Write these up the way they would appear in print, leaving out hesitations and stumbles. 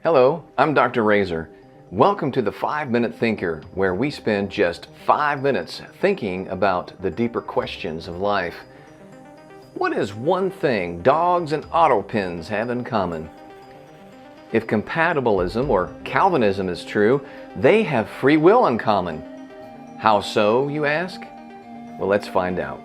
Hello, I'm Dr. Razor. Welcome to the 5-Minute Thinker, where we spend just 5 minutes thinking about the deeper questions of life. What is one thing dogs and auto pens have in common? If compatibilism or Calvinism is true, they have free will in common. How so, you ask? Well, let's find out.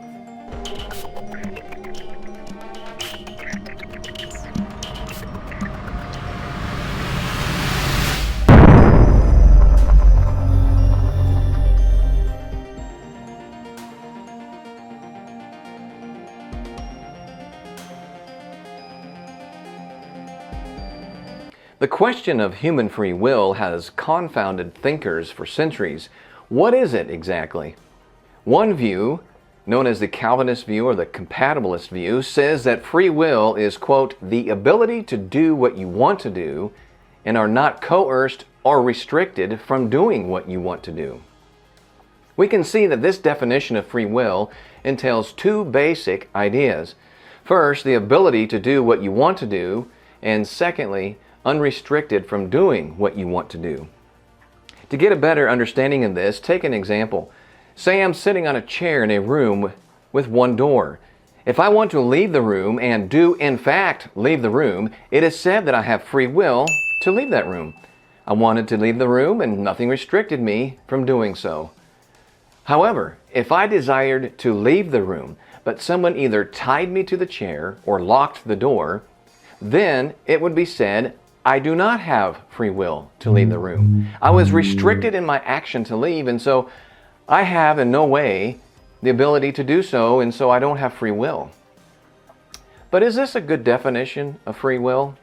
The question of human free will has confounded thinkers for centuries. What is it exactly? One view, known as the Calvinist view or the compatibilist view, says that free will is, quote, the ability to do what you want to do and are not coerced or restricted from doing what you want to do. We can see that this definition of free will entails two basic ideas. First, the ability to do what you want to do, and secondly, unrestricted from doing what you want to do. To get a better understanding of this, take an example. Say I'm sitting on a chair in a room with one door. If I want to leave the room and do in fact leave the room, it is said that I have free will to leave that room. I wanted to leave the room and nothing restricted me from doing so. However, if I desired to leave the room, but someone either tied me to the chair or locked the door, then it would be said I do not have free will to leave the room. I was restricted in my action to leave, and so I have in no way the ability to do so, and so I don't have free will. But is this a good definition of free will?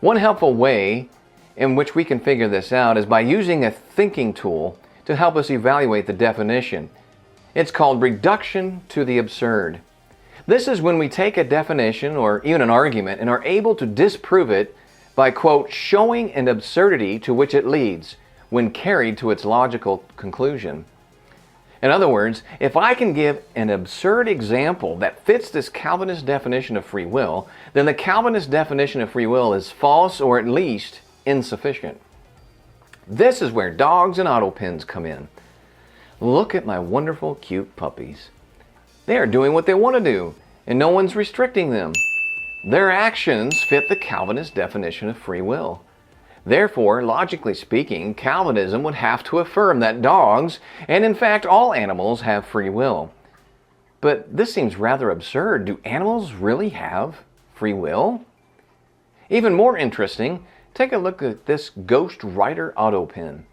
One helpful way in which we can figure this out is by using a thinking tool to help us evaluate the definition. It's called reduction to the absurd. This is when we take a definition or even an argument and are able to disprove it by, quote, showing an absurdity to which it leads when carried to its logical conclusion. In other words, if I can give an absurd example that fits this Calvinist definition of free will, then the Calvinist definition of free will is false or at least insufficient. This is where dogs and auto pens come in. Look at my wonderful, cute puppies. They are doing what they want to do, and no one's restricting them. Their actions fit the Calvinist definition of free will. Therefore, logically speaking, Calvinism would have to affirm that dogs, and in fact all animals, have free will. But this seems rather absurd. Do animals really have free will? Even more interesting, take a look at this Ghost Rider auto pen.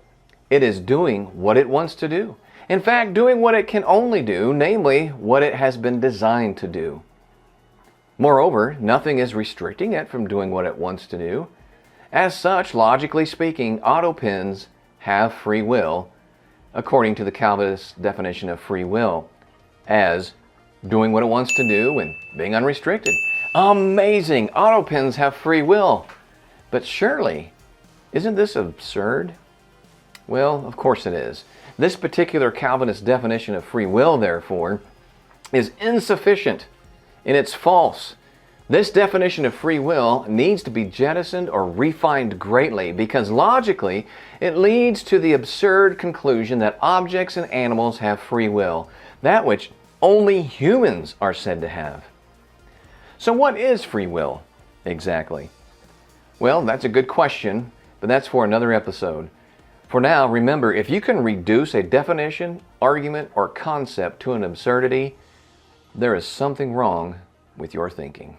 It is doing what it wants to do. In fact, doing what it can only do, namely what it has been designed to do. Moreover, nothing is restricting it from doing what it wants to do. As such, logically speaking, auto pens have free will, according to the Calvinist definition of free will, as doing what it wants to do and being unrestricted. Amazing! Auto pens have free will. But surely, isn't this absurd? Well, of course it is. This particular Calvinist definition of free will, therefore, is insufficient and it's false. This definition of free will needs to be jettisoned or refined greatly because logically it leads to the absurd conclusion that objects and animals have free will, that which only humans are said to have. So what is free will exactly? Well, that's a good question, but that's for another episode. For now, remember, if you can reduce a definition, argument, or concept to an absurdity, there is something wrong with your thinking.